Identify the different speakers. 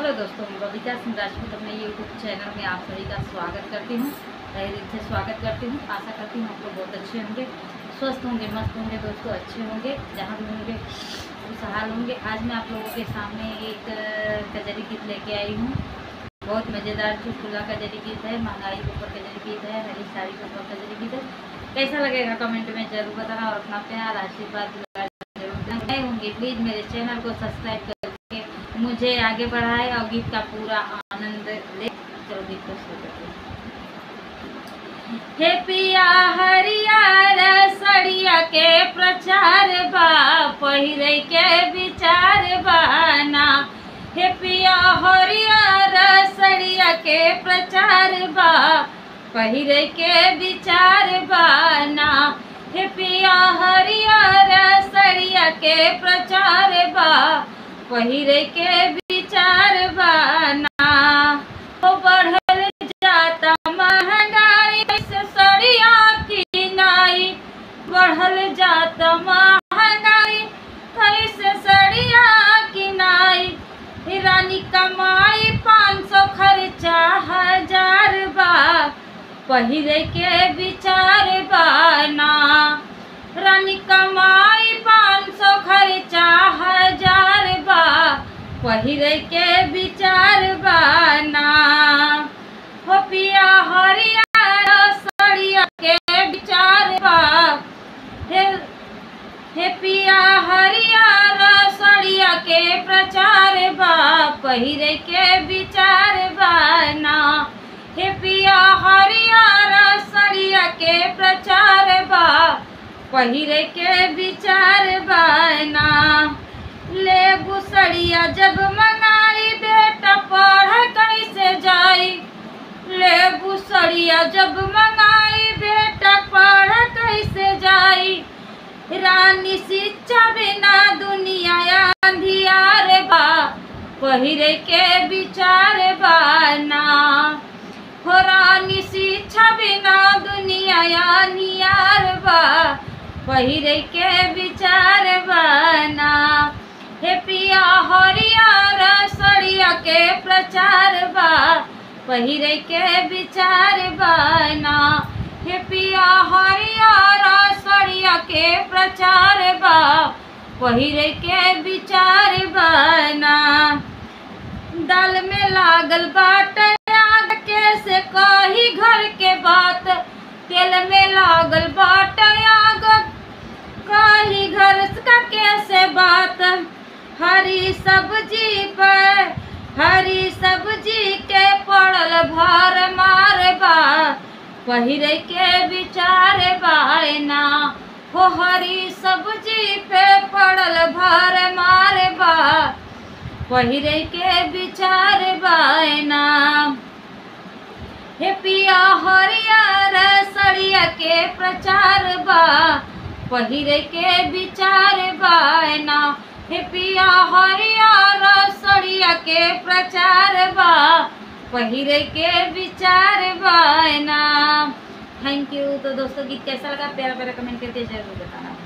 Speaker 1: Hello दोस्तों, मैं बबीता सिंह राजपूत अपने यूट्यूब चैनल में आप सभी का स्वागत करती हूँ। तहे दिल से स्वागत करती हूँ। आशा करती हूँ आप लोग बहुत अच्छे होंगे, स्वस्थ होंगे, मस्त होंगे दोस्तों, अच्छे होंगे, जहाँ भी होंगे खुशहाल होंगे। आज मैं आप लोगों के सामने एक कजरी गीत लेके आई हूँ। बहुत मज़ेदार चुटकुला कजरी गीत है, महंगाई के ऊपर कजरी गीत है, हरी साड़ी के ऊपर कजरी गीत है। कैसा लगेगा कमेंट में जरूर बताना और अपना प्यार आशीर्वाद जरूर होंगे। प्लीज़ मेरे चैनल को सब्सक्राइब करके मुझे आगे बढ़ाए और गीत का पूरा आनंद ले। चलो गीत को शुरू करते हैं। हे पिया हरियर सड़िया के प्रचार बा, पहिरे के विचार बाना। हे पिया हरियर सड़िया के प्रचार बा, पहिरे के विचार बाना। हे पिया हरियर सड़िया के प्रचार बा, पहिरे के विचार बाना। हो बढ़ल जाता महंगाई से सड़िया की नाई, बढ़ल जाता महंगाई कैसे सड़िया की नाई। रानी कमाई 500 खर्चा 1000 बा, पहिरे के विचार बाना। रानी कमाई 500 खर्चा 1000 बा, पहिरे के विचार बाना। हो पिया हरियर सड़िया के विचार बा, हे पिया हरियर सड़िया के प्रचार बा, पहिरे के विचार बाना। हे पिया हरियर सड़िया के प्रचार बा, पहिरे के विचार बाना। ले बुसड़िया जब मनाई बेटा पढ़ कैसे जाई। ले बुसड़िया जब मंगाई बेटा पढ़ कैसे जाई। रानी शिक्षा बिना दुनिया अंधियार बा, पहिरे के विचार बाना। हो रानी शिक्षा बिना दुनिया अंधियार बा, पहिरे के विचार बाना। हे पिया हरियर सड़िया के प्रचार बा, पहिरे के विचार बाना। हे पिया हरियर सड़िया के प्रचार बा, पहिरे के विचार बाना। दाल में लागल बाटे आग कैसे कही घर के बात। तेल में लागल बाटे आग कही घर का कैसे बात। हरी सब्जी पर हरी सब्जी के पड़ल भार मार बा, पहिरे के विचार बाना। हो हरी सब्जी पे पड़ल भार मार बा, पहिरे के विचार बाना। हे पिया हरियर सड़िया के प्रचार बा, पहिरे के विचार बाना। हे पिया हरियर सड़िया के प्रचार बा, पहिरे के विचार बाना। Thank you. तो दोस्तों गीत कैसा लगा प्यारा प्यारा कमेंट करके जरूर बताना।